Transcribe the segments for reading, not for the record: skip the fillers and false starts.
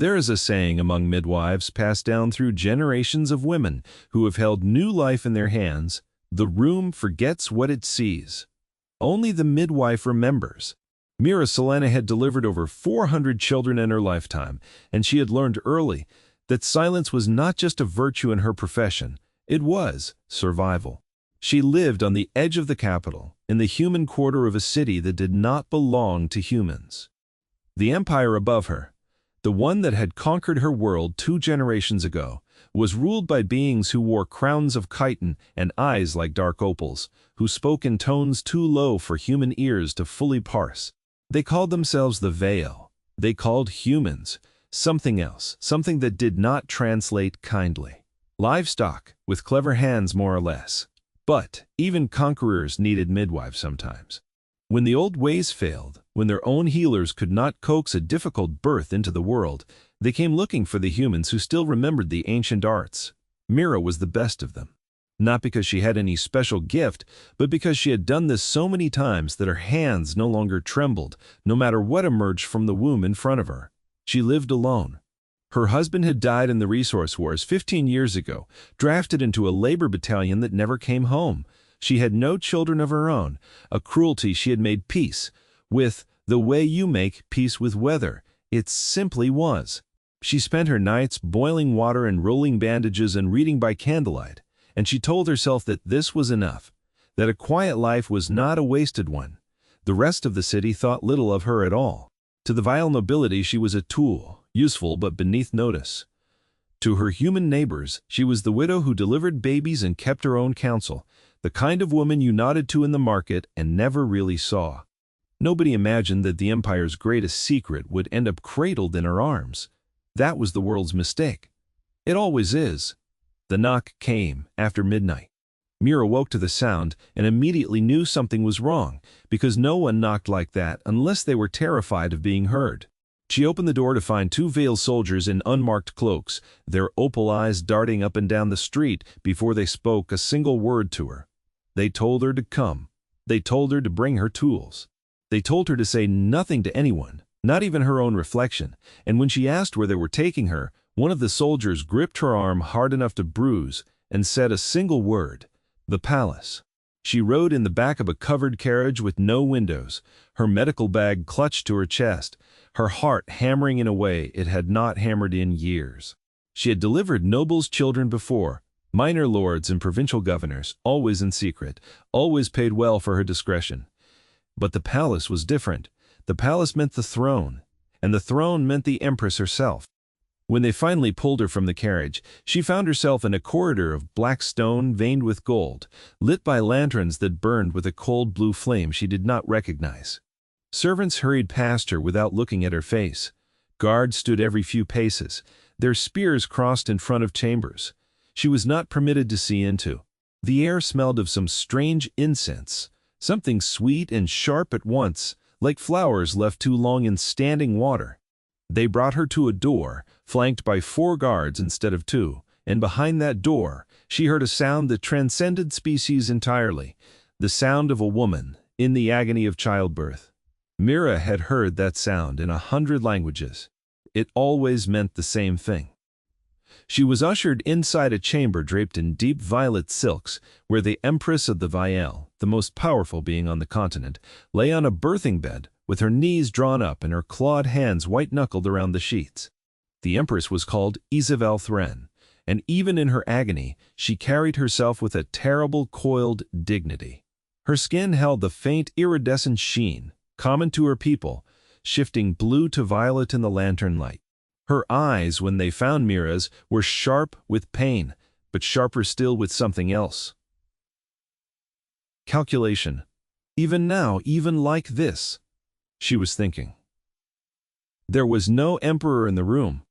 There is a saying among midwives passed down through generations of women who have held new life in their hands: the room forgets what it sees. Only the midwife remembers. Mira Solenne had delivered over 400 children in her lifetime, and she had learned early that silence was not just a virtue in her profession, it was survival. She lived on the edge of the capital, in the human quarter of a city that did not belong to humans. The empire above her, the one that had conquered her world 2 generations ago, was ruled by beings who wore crowns of chitin and eyes like dark opals, who spoke in tones too low for human ears to fully parse. They called themselves the Veil. They called humans something else, something that did not translate kindly. Livestock, with clever hands more or less. But even conquerors needed midwives sometimes. When the old ways failed, when their own healers could not coax a difficult birth into the world, they came looking for the humans who still remembered the ancient arts. Mira was the best of them. Not because she had any special gift, but because she had done this so many times that her hands no longer trembled, no matter what emerged from the womb in front of her. She lived alone. Her husband had died in the resource wars 15 years ago, drafted into a labor battalion that never came home. She had no children of her own, a cruelty she had made peace with, the way you make peace with weather. It simply was. She spent her nights boiling water and rolling bandages and reading by candlelight, and she told herself that this was enough, that a quiet life was not a wasted one. The rest of the city thought little of her at all. To the vile nobility she was a tool, useful but beneath notice. To her human neighbors, she was the widow who delivered babies and kept her own counsel, the kind of woman you nodded to in the market and never really saw. Nobody imagined that the empire's greatest secret would end up cradled in her arms. That was the world's mistake. It always is. The knock came after midnight. Mira woke to the sound and immediately knew something was wrong, because no one knocked like that unless they were terrified of being heard. She opened the door to find 2 veiled soldiers in unmarked cloaks, their opal eyes darting up and down the street before they spoke a single word to her. They told her to come. They told her to bring her tools. They told her to say nothing to anyone, not even her own reflection, and when she asked where they were taking her, one of the soldiers gripped her arm hard enough to bruise and said a single word: the palace. She rode in the back of a covered carriage with no windows, her medical bag clutched to her chest, her heart hammering in a way it had not hammered in years. She had delivered nobles' children before, minor lords and provincial governors, always in secret, always paid well for her discretion. But the palace was different. The palace meant the throne, and the throne meant the empress herself. When they finally pulled her from the carriage, she found herself in a corridor of black stone veined with gold, lit by lanterns that burned with a cold blue flame she did not recognize. Servants hurried past her without looking at her face. Guards stood every few paces, their spears crossed in front of chambers she was not permitted to see into. The air smelled of some strange incense, something sweet and sharp at once, like flowers left too long in standing water. They brought her to a door, flanked by 4 guards instead of 2, and behind that door, she heard a sound that transcended species entirely, the sound of a woman in the agony of childbirth. Mira had heard that sound in 100 languages. It always meant the same thing. She was ushered inside a chamber draped in deep violet silks, where the empress of the Veil, the most powerful being on the continent, lay on a birthing bed, with her knees drawn up and her clawed hands white-knuckled around the sheets. The empress was called Isabel Thren, and even in her agony, she carried herself with a terrible coiled dignity. Her skin held the faint iridescent sheen, common to her people, shifting blue to violet in the lantern light. Her eyes, when they found Mira's, were sharp with pain, but sharper still with something else. Calculation. Even now, even like this, she was thinking. There was no emperor in the room.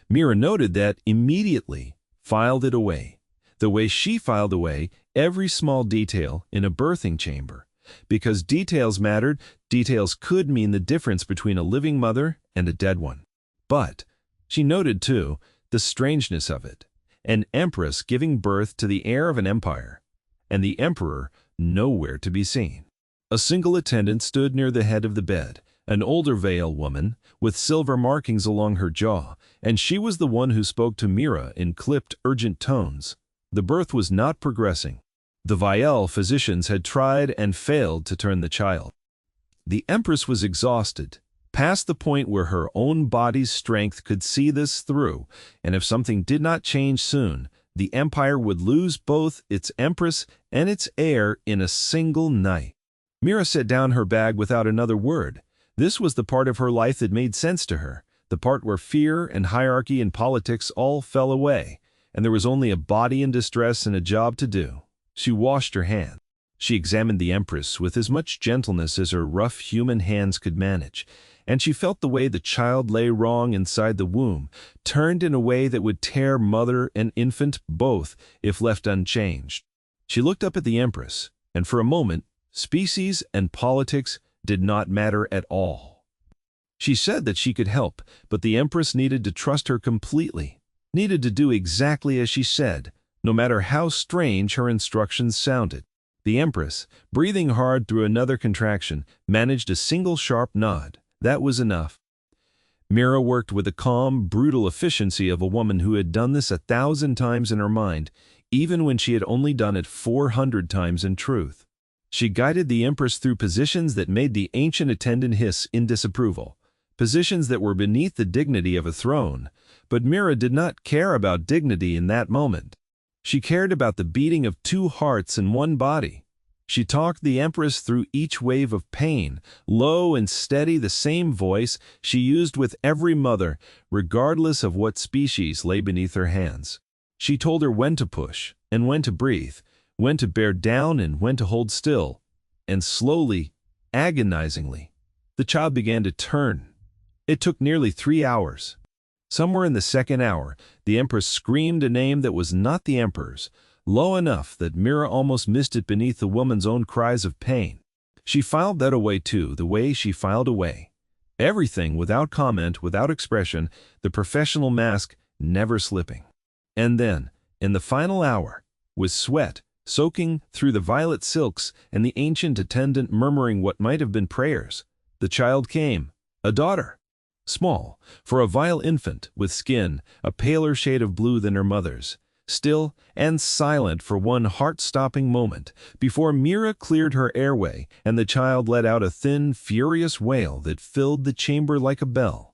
Mira noted that immediately, filed it away, the way she filed away every small detail in a birthing chamber. Because details mattered, details could mean the difference between a living mother and a dead one. But she noted, too, the strangeness of it. An empress giving birth to the heir of an empire, and the emperor nowhere to be seen. A single attendant stood near the head of the bed, an older veil woman with silver markings along her jaw, and she was the one who spoke to Mira in clipped, urgent tones. The birth was not progressing. The Vial physicians had tried and failed to turn the child. The empress was exhausted, past the point where her own body's strength could see this through, and if something did not change soon, the empire would lose both its empress and its heir in a single night. Mira set down her bag without another word. This was the part of her life that made sense to her, the part where fear and hierarchy and politics all fell away, and there was only a body in distress and a job to do. She washed her hands. She examined the empress with as much gentleness as her rough human hands could manage, and she felt the way the child lay wrong inside the womb, turned in a way that would tear mother and infant both if left unchanged. She looked up at the empress, and for a moment, species and politics did not matter at all. She said that she could help, but the empress needed to trust her completely, needed to do exactly as she said, no matter how strange her instructions sounded. The empress, breathing hard through another contraction, managed a single sharp nod. That was enough. Mira worked with the calm, brutal efficiency of a woman who had done this 1,000 times in her mind, even when she had only done it 400 times in truth. She guided the empress through positions that made the ancient attendant hiss in disapproval, positions that were beneath the dignity of a throne, but Mira did not care about dignity in that moment. She cared about the beating of two hearts in one body. She talked the empress through each wave of pain, low and steady, the same voice she used with every mother, regardless of what species lay beneath her hands. She told her when to push and when to breathe, when to bear down and when to hold still. And slowly, agonizingly, the child began to turn. It took nearly 3 hours. Somewhere in the second hour, the empress screamed a name that was not the emperor's, low enough that Mira almost missed it beneath the woman's own cries of pain. She filed that away too, the way she filed away everything, without comment, without expression, the professional mask never slipping. And then, in the final hour, with sweat soaking through the violet silks and the ancient attendant murmuring what might have been prayers, the child came, a daughter. Small, for a vile infant, with skin a paler shade of blue than her mother's, still and silent for one heart-stopping moment, before Mira cleared her airway and the child let out a thin, furious wail that filled the chamber like a bell.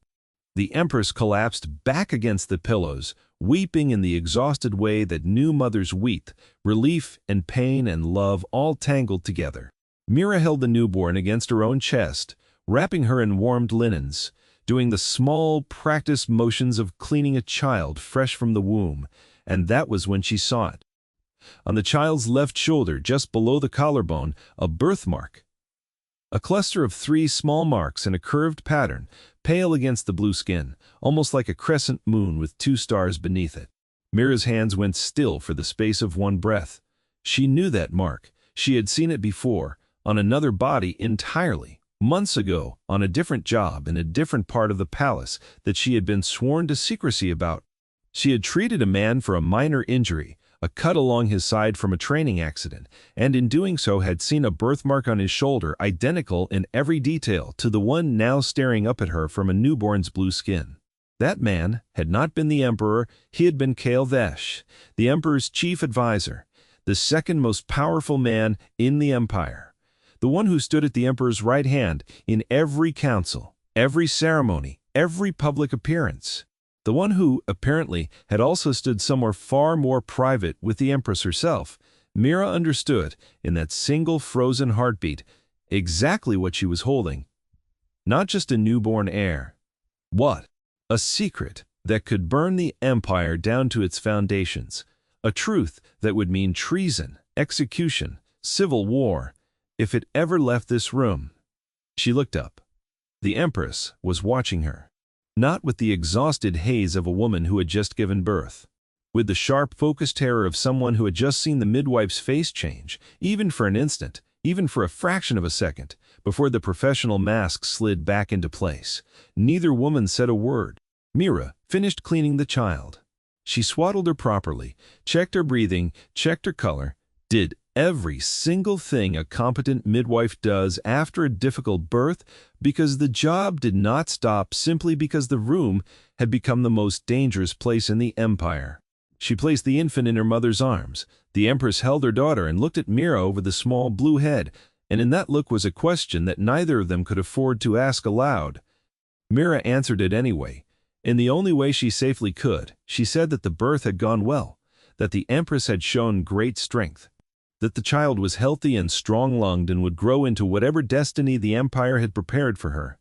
The empress collapsed back against the pillows, weeping in the exhausted way that new mothers weep, relief and pain and love all tangled together. Mira held the newborn against her own chest, wrapping her in warmed linens, doing the small, practiced motions of cleaning a child fresh from the womb, and that was when she saw it. On the child's left shoulder, just below the collarbone, a birthmark. A cluster of 3 small marks in a curved pattern, pale against the blue skin, almost like a crescent moon with 2 stars beneath it. Mira's hands went still for the space of one breath. She knew that mark. She had seen it before, on another body entirely. Months ago, on a different job in a different part of the palace that she had been sworn to secrecy about. She had treated a man for a minor injury, a cut along his side from a training accident, and in doing so had seen a birthmark on his shoulder identical in every detail to the one now staring up at her from a newborn's blue skin. That man had not been the emperor, he had been Kalvesh, the emperor's chief advisor, the second most powerful man in the empire. The one who stood at the emperor's right hand in every council, every ceremony, every public appearance. The one who, apparently, had also stood somewhere far more private with the empress herself. Mira understood, in that single frozen heartbeat, exactly what she was holding. Not just a newborn heir. What? A secret that could burn the empire down to its foundations. A truth that would mean treason, execution, civil war, if it ever left this room. She looked up. The empress was watching her, not with the exhausted haze of a woman who had just given birth, with the sharp, focused terror of someone who had just seen the midwife's face change, even for an instant, even for a fraction of a second, before the professional mask slid back into place. Neither woman said a word. Mira finished cleaning the child. She swaddled her properly, checked her breathing, checked her color, did every single thing a competent midwife does after a difficult birth, because the job did not stop simply because the room had become the most dangerous place in the empire. She placed the infant in her mother's arms. The empress held her daughter and looked at Mira over the small blue head, and in that look was a question that neither of them could afford to ask aloud. Mira answered it anyway. In the only way she safely could, she said that the birth had gone well, that the empress had shown great strength, that the child was healthy and strong-lunged and would grow into whatever destiny the empire had prepared for her.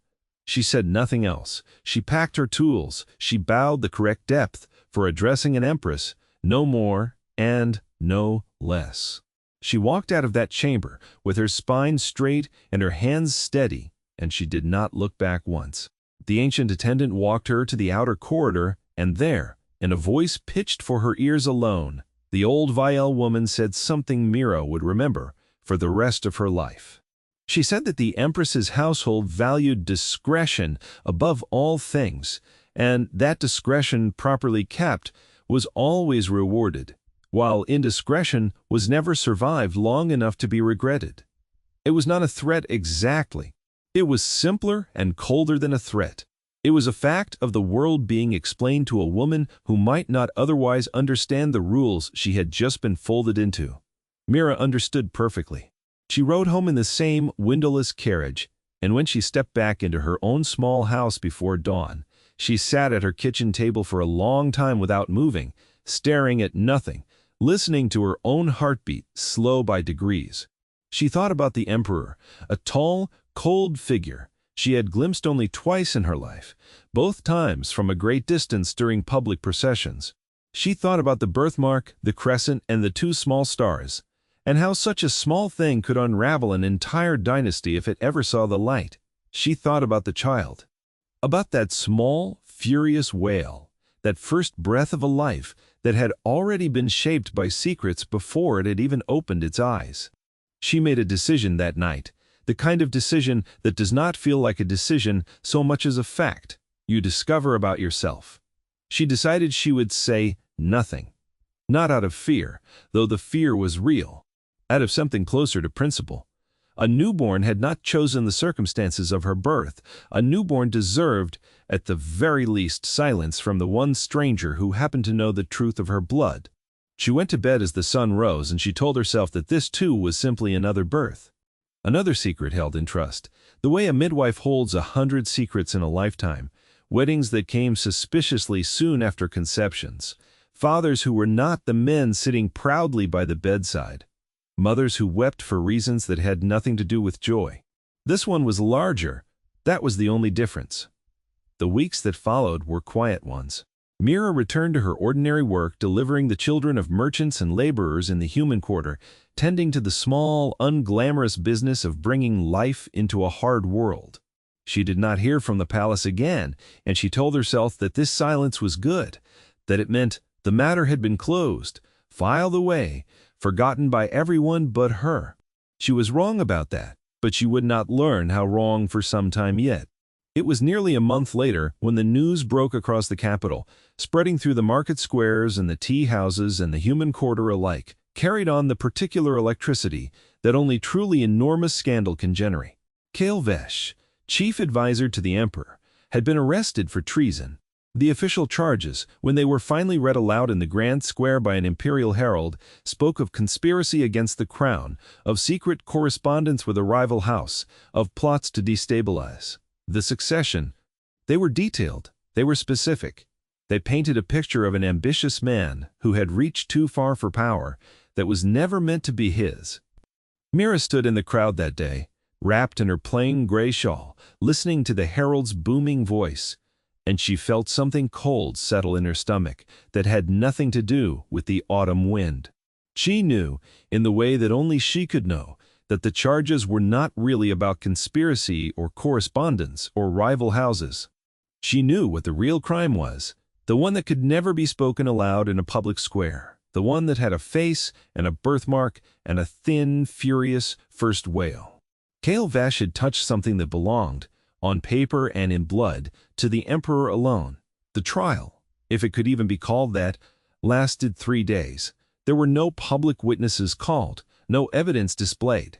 She said nothing else. She packed her tools. She bowed the correct depth for addressing an empress, no more and no less. She walked out of that chamber with her spine straight and her hands steady, and she did not look back once. The ancient attendant walked her to the outer corridor, and there, in a voice pitched for her ears alone, the old Vielle woman said something Mira would remember for the rest of her life. She said that the empress's household valued discretion above all things, and that discretion properly kept was always rewarded, while indiscretion was never survived long enough to be regretted. It was not a threat exactly. It was simpler and colder than a threat. It was a fact of the world being explained to a woman who might not otherwise understand the rules she had just been folded into. Mira understood perfectly. She rode home in the same windowless carriage, and when she stepped back into her own small house before dawn, she sat at her kitchen table for a long time without moving, staring at nothing, listening to her own heartbeat slow by degrees. She thought about the emperor, a tall, cold figure she had glimpsed only twice in her life, both times from a great distance during public processions. She thought about the birthmark, the crescent, and the two small stars, and how such a small thing could unravel an entire dynasty if it ever saw the light. She thought about the child, about that small, furious wail, that first breath of a life that had already been shaped by secrets before it had even opened its eyes. She made a decision that night, the kind of decision that does not feel like a decision so much as a fact you discover about yourself. She decided she would say nothing. Not out of fear, though the fear was real. Out of something closer to principle. A newborn had not chosen the circumstances of her birth. A newborn deserved, at the very least, silence from the one stranger who happened to know the truth of her blood. She went to bed as the sun rose, and she told herself that this too was simply another birth. Another secret held in trust, the way a midwife holds 100 secrets in a lifetime, weddings that came suspiciously soon after conceptions, fathers who were not the men sitting proudly by the bedside, mothers who wept for reasons that had nothing to do with joy. This one was larger. That was the only difference. The weeks that followed were quiet ones. Mira returned to her ordinary work, delivering the children of merchants and laborers in the human quarter, tending to the small, unglamorous business of bringing life into a hard world. She did not hear from the palace again, and she told herself that this silence was good, that it meant the matter had been closed, filed away, forgotten by everyone but her. She was wrong about that, but she would not learn how wrong for some time yet. It was nearly a month later when the news broke across the capital, spreading through the market squares and the tea houses and the human quarter alike, carried on the particular electricity that only truly enormous scandal can generate. Heir, chief advisor to the emperor, had been arrested for treason. The official charges, when they were finally read aloud in the grand square by an imperial herald, spoke of conspiracy against the crown, of secret correspondence with a rival house, of plots to destabilize the succession. They were detailed, they were specific. They painted a picture of an ambitious man who had reached too far for power that was never meant to be his. Mira stood in the crowd that day, wrapped in her plain gray shawl, listening to the herald's booming voice, and she felt something cold settle in her stomach that had nothing to do with the autumn wind. She knew, in the way that only she could know, that the charges were not really about conspiracy or correspondence or rival houses. She knew what the real crime was, the one that could never be spoken aloud in a public square, the one that had a face and a birthmark and a thin, furious first wail. Heir had touched something that belonged, on paper and in blood, to the emperor alone. The trial, if it could even be called that, lasted 3 days. There were no public witnesses called, no evidence displayed.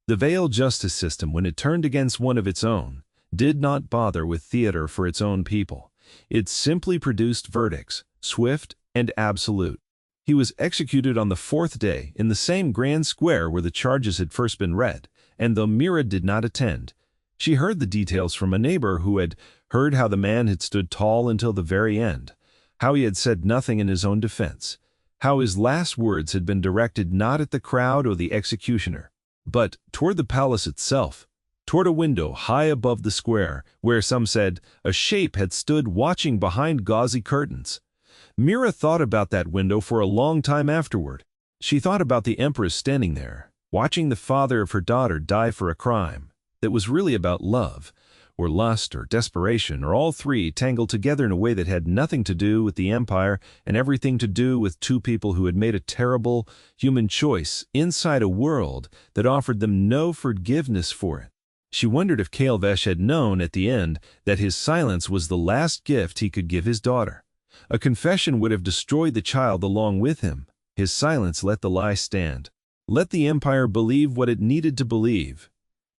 The veiled justice system, when it turned against one of its own, did not bother with theater for its own people. It simply produced verdicts, swift and absolute. He was executed on the fourth day in the same grand square where the charges had first been read, and though Mira did not attend, she heard the details from a neighbor who had heard how the man had stood tall until the very end, how he had said nothing in his own defense, how his last words had been directed not at the crowd or the executioner, but toward the palace itself, toward a window high above the square, where some said a shape had stood watching behind gauzy curtains. Mira thought about that window for a long time afterward. She thought about the empress standing there, watching the father of her daughter die for a crime that was really about love, or lust, or desperation, or all three tangled together in a way that had nothing to do with the empire and everything to do with two people who had made a terrible human choice inside a world that offered them no forgiveness for it. She wondered if Vesh had known at the end that his silence was the last gift he could give his daughter. A confession would have destroyed the child along with him. His silence let the lie stand. Let the empire believe what it needed to believe.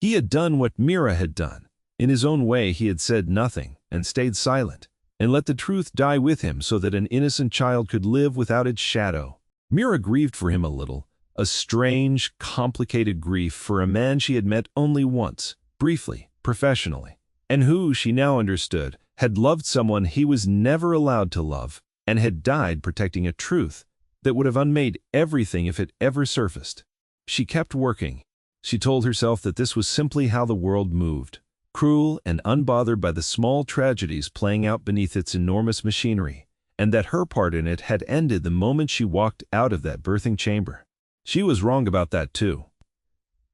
He had done what Mira had done. In his own way, he had said nothing and stayed silent, and let the truth die with him so that an innocent child could live without its shadow. Mira grieved for him a little, a strange, complicated grief for a man she had met only once, briefly, professionally, and who, she now understood, had loved someone he was never allowed to love, and had died protecting a truth that would have unmade everything if it ever surfaced. She kept working. She told herself that this was simply how the world moved, cruel and unbothered by the small tragedies playing out beneath its enormous machinery, and that her part in it had ended the moment she walked out of that birthing chamber. She was wrong about that too.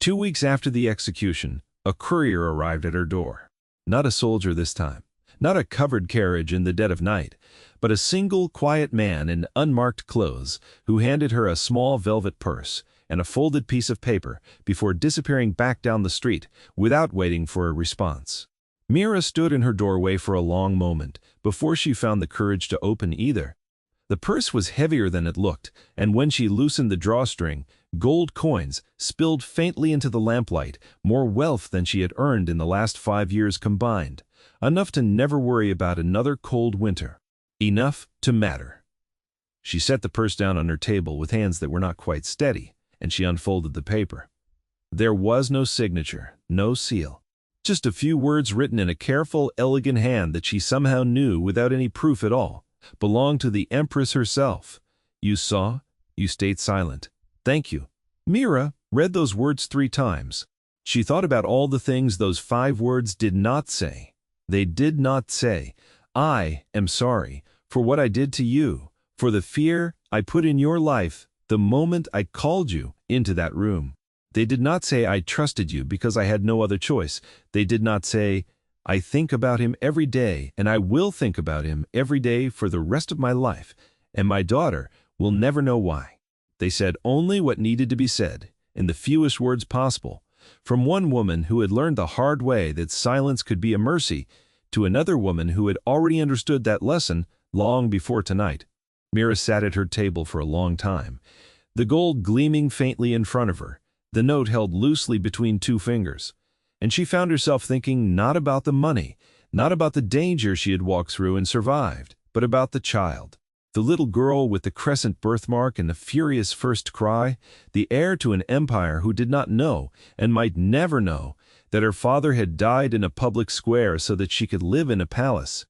2 weeks after the execution, a courier arrived at her door. Not a soldier this time, not a covered carriage in the dead of night, but a single quiet man in unmarked clothes who handed her a small velvet purse and a folded piece of paper before disappearing back down the street without waiting for a response. Mira stood in her doorway for a long moment before she found the courage to open either. The purse was heavier than it looked, and when she loosened the drawstring, gold coins spilled faintly into the lamplight, more wealth than she had earned in the last 5 years combined, enough to never worry about another cold winter, enough to matter. She set the purse down on her table with hands that were not quite steady, and she unfolded the paper. There was no signature, no seal, just a few words written in a careful, elegant hand that she somehow knew without any proof at all belonged to the empress herself. You saw, you stayed silent. Thank you. Mira read those words 3 times. She thought about all the things those 5 words did not say. They did not say, I am sorry for what I did to you, for the fear I put in your life the moment I called you into that room. They did not say I trusted you because I had no other choice. They did not say, I think about him every day and I will think about him every day for the rest of my life, and my daughter will never know why. They said only what needed to be said, in the fewest words possible, from one woman who had learned the hard way that silence could be a mercy to another woman who had already understood that lesson long before tonight. Mira sat at her table for a long time, the gold gleaming faintly in front of her, the note held loosely between 2 fingers, and she found herself thinking not about the money, not about the danger she had walked through and survived, but about the child, the little girl with the crescent birthmark and the furious first cry, the heir to an empire who did not know, and might never know, that her father had died in a public square so that she could live in a palace.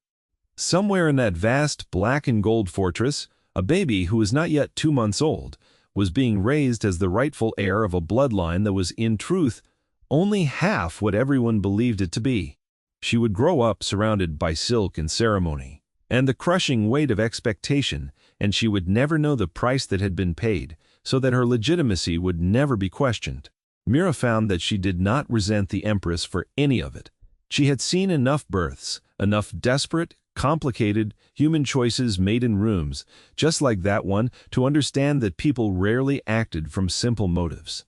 Somewhere in that vast black and gold fortress, a baby who was not yet 2 months old was being raised as the rightful heir of a bloodline that was in truth only half what everyone believed it to be. She would grow up surrounded by silk and ceremony, and the crushing weight of expectation, and she would never know the price that had been paid, so that her legitimacy would never be questioned. Mira found that she did not resent the empress for any of it. She had seen enough births, enough desperate, complicated, human choices made in rooms, just like that one, to understand that people rarely acted from simple motives.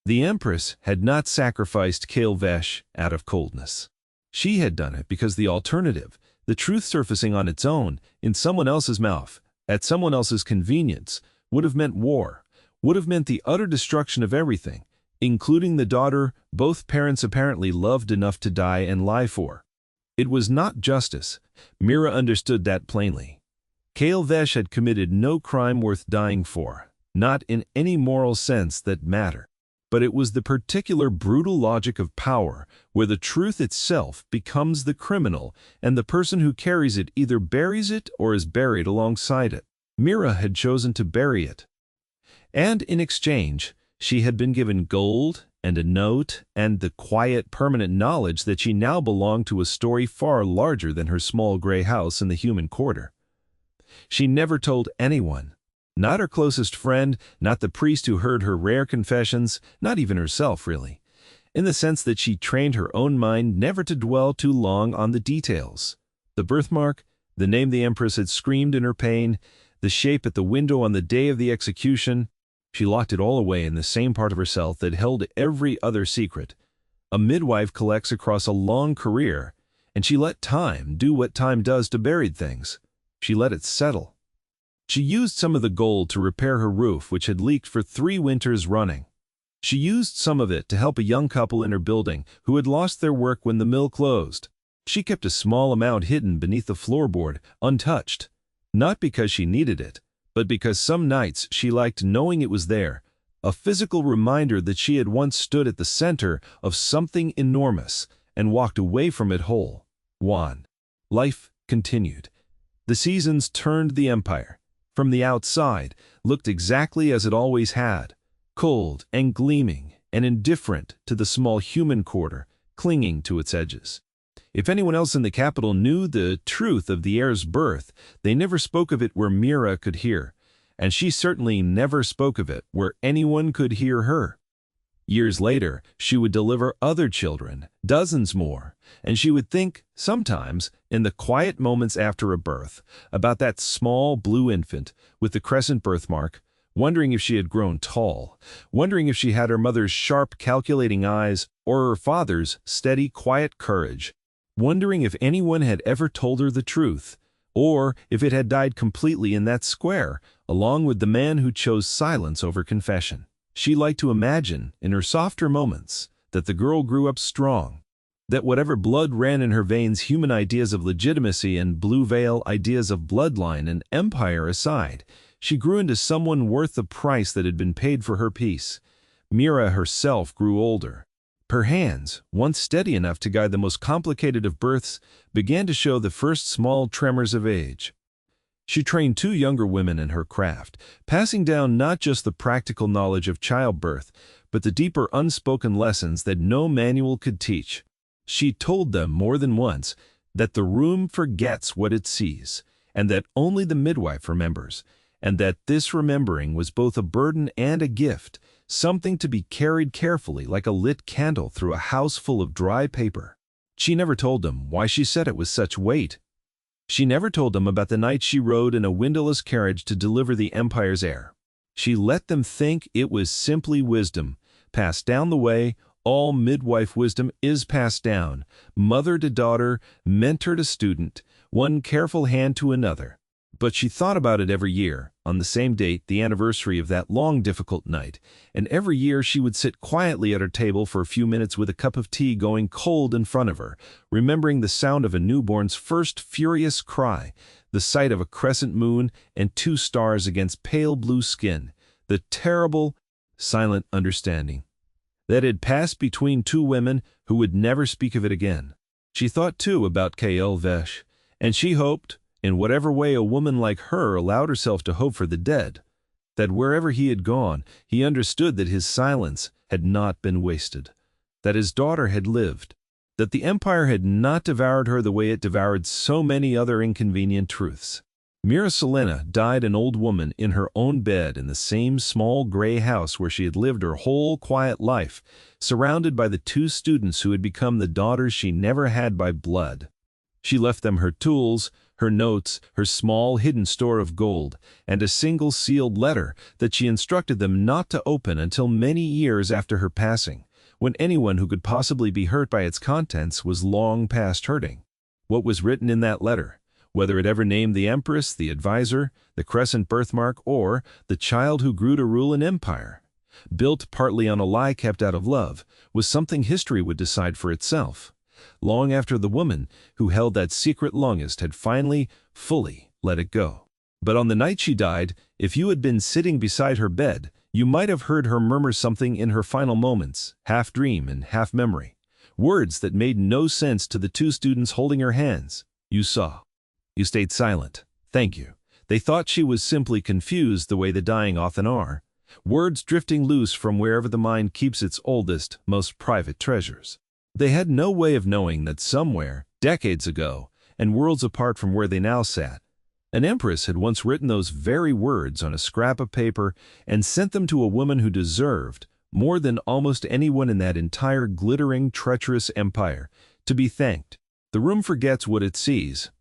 The empress had not sacrificed Vesh out of coldness. She had done it because the alternative, the truth surfacing on its own, in someone else's mouth, at someone else's convenience, would have meant war, would have meant the utter destruction of everything, including the daughter both parents apparently loved enough to die and lie for. It was not justice. Mira understood that plainly. Heir had committed no crime worth dying for, not in any moral sense that mattered. But it was the particular brutal logic of power, where the truth itself becomes the criminal, and the person who carries it either buries it or is buried alongside it. Mira had chosen to bury it. And in exchange, she had been given gold and a note and the quiet, permanent knowledge that she now belonged to a story far larger than her small gray house in the human quarter. She never told anyone. Not her closest friend, not the priest who heard her rare confessions, not even herself, really, in the sense that she trained her own mind never to dwell too long on the details. The birthmark, the name the empress had screamed in her pain, the shape at the window on the day of the execution, she locked it all away in the same part of herself that held every other secret. A midwife collects across a long career, and she let time do what time does to buried things. She let it settle. She used some of the gold to repair her roof, which had leaked for 3 winters running. She used some of it to help a young couple in her building who had lost their work when the mill closed. She kept a small amount hidden beneath the floorboard, untouched, not because she needed it, but because some nights she liked knowing it was there, a physical reminder that she had once stood at the center of something enormous and walked away from it whole. 1. Life continued. The seasons turned the empire. From the outside, looked exactly as it always had, cold and gleaming and indifferent to the small human quarter clinging to its edges. If anyone else in the capital knew the truth of the heir's birth, they never spoke of it where Mira could hear, and she certainly never spoke of it where anyone could hear her. Years later, she would deliver other children, dozens more, and she would think, sometimes, in the quiet moments after a birth, about that small blue infant with the crescent birthmark, wondering if she had grown tall, wondering if she had her mother's sharp, calculating eyes or her father's steady, quiet courage, wondering if anyone had ever told her the truth, or if it had died completely in that square, along with the man who chose silence over confession. She liked to imagine, in her softer moments, that the girl grew up strong, that whatever blood ran in her veins, human ideas of legitimacy and blue veil ideas of bloodline and empire aside, she grew into someone worth the price that had been paid for her peace. Mira herself grew older. Her hands, once steady enough to guide the most complicated of births, began to show the first small tremors of age. She trained 2 younger women in her craft, passing down not just the practical knowledge of childbirth, but the deeper unspoken lessons that no manual could teach. She told them more than once that the room forgets what it sees, and that only the midwife remembers, and that this remembering was both a burden and a gift, something to be carried carefully like a lit candle through a house full of dry paper. She never told them why she said it with such weight. She never told them about the night she rode in a windowless carriage to deliver the empire's heir. She let them think it was simply wisdom, passed down the way. All midwife wisdom is passed down, mother to daughter, mentor to student, one careful hand to another. But she thought about it every year, on the same date, the anniversary of that long, difficult night, and every year she would sit quietly at her table for a few minutes with a cup of tea going cold in front of her, remembering the sound of a newborn's first furious cry, the sight of a crescent moon and 2 stars against pale blue skin, the terrible, silent understanding that had passed between 2 women who would never speak of it again. She thought, too, about Heir, and she hoped, in whatever way a woman like her allowed herself to hope for the dead, that wherever he had gone, he understood that his silence had not been wasted, that his daughter had lived, that the empire had not devoured her the way it devoured so many other inconvenient truths. Mira Solenne died an old woman in her own bed in the same small gray house where she had lived her whole quiet life, surrounded by the 2 students who had become the daughters she never had by blood. She left them her tools, her notes, her small hidden store of gold, and a single sealed letter that she instructed them not to open until many years after her passing, when anyone who could possibly be hurt by its contents was long past hurting. What was written in that letter? whether it ever named the empress, the advisor, the crescent birthmark, or the child who grew to rule an empire. Built partly on a lie kept out of love, was something history would decide for itself, long after the woman who held that secret longest had finally, fully let it go. But on the night she died, if you had been sitting beside her bed, you might have heard her murmur something in her final moments, half dream and half memory. Words that made no sense to the two students holding her hands. You saw. You stayed silent. Thank you. They thought she was simply confused the way the dying often are. Words drifting loose from wherever the mind keeps its oldest, most private treasures. They had no way of knowing that somewhere, decades ago, and worlds apart from where they now sat, an empress had once written those very words on a scrap of paper and sent them to a woman who deserved, more than almost anyone in that entire glittering, treacherous empire, to be thanked. The room forgets what it sees,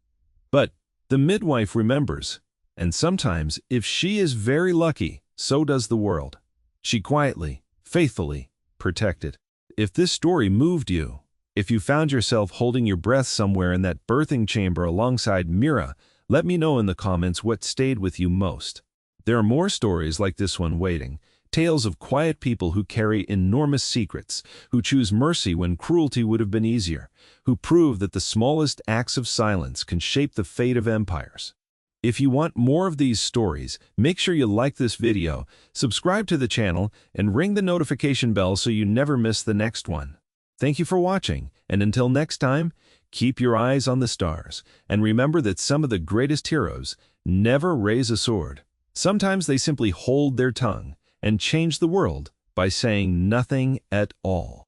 but the midwife remembers, and sometimes, if she is very lucky, so does the world. She quietly, faithfully protected. If this story moved you, if you found yourself holding your breath somewhere in that birthing chamber alongside Mira, let me know in the comments what stayed with you most. There are more stories like this one waiting, tales of quiet people who carry enormous secrets, who choose mercy when cruelty would have been easier, who prove that the smallest acts of silence can shape the fate of empires. If you want more of these stories, make sure you like this video, subscribe to the channel, and ring the notification bell so you never miss the next one. Thank you for watching, and until next time, keep your eyes on the stars, and remember that some of the greatest heroes never raise a sword. Sometimes they simply hold their tongue and change the world by saying nothing at all.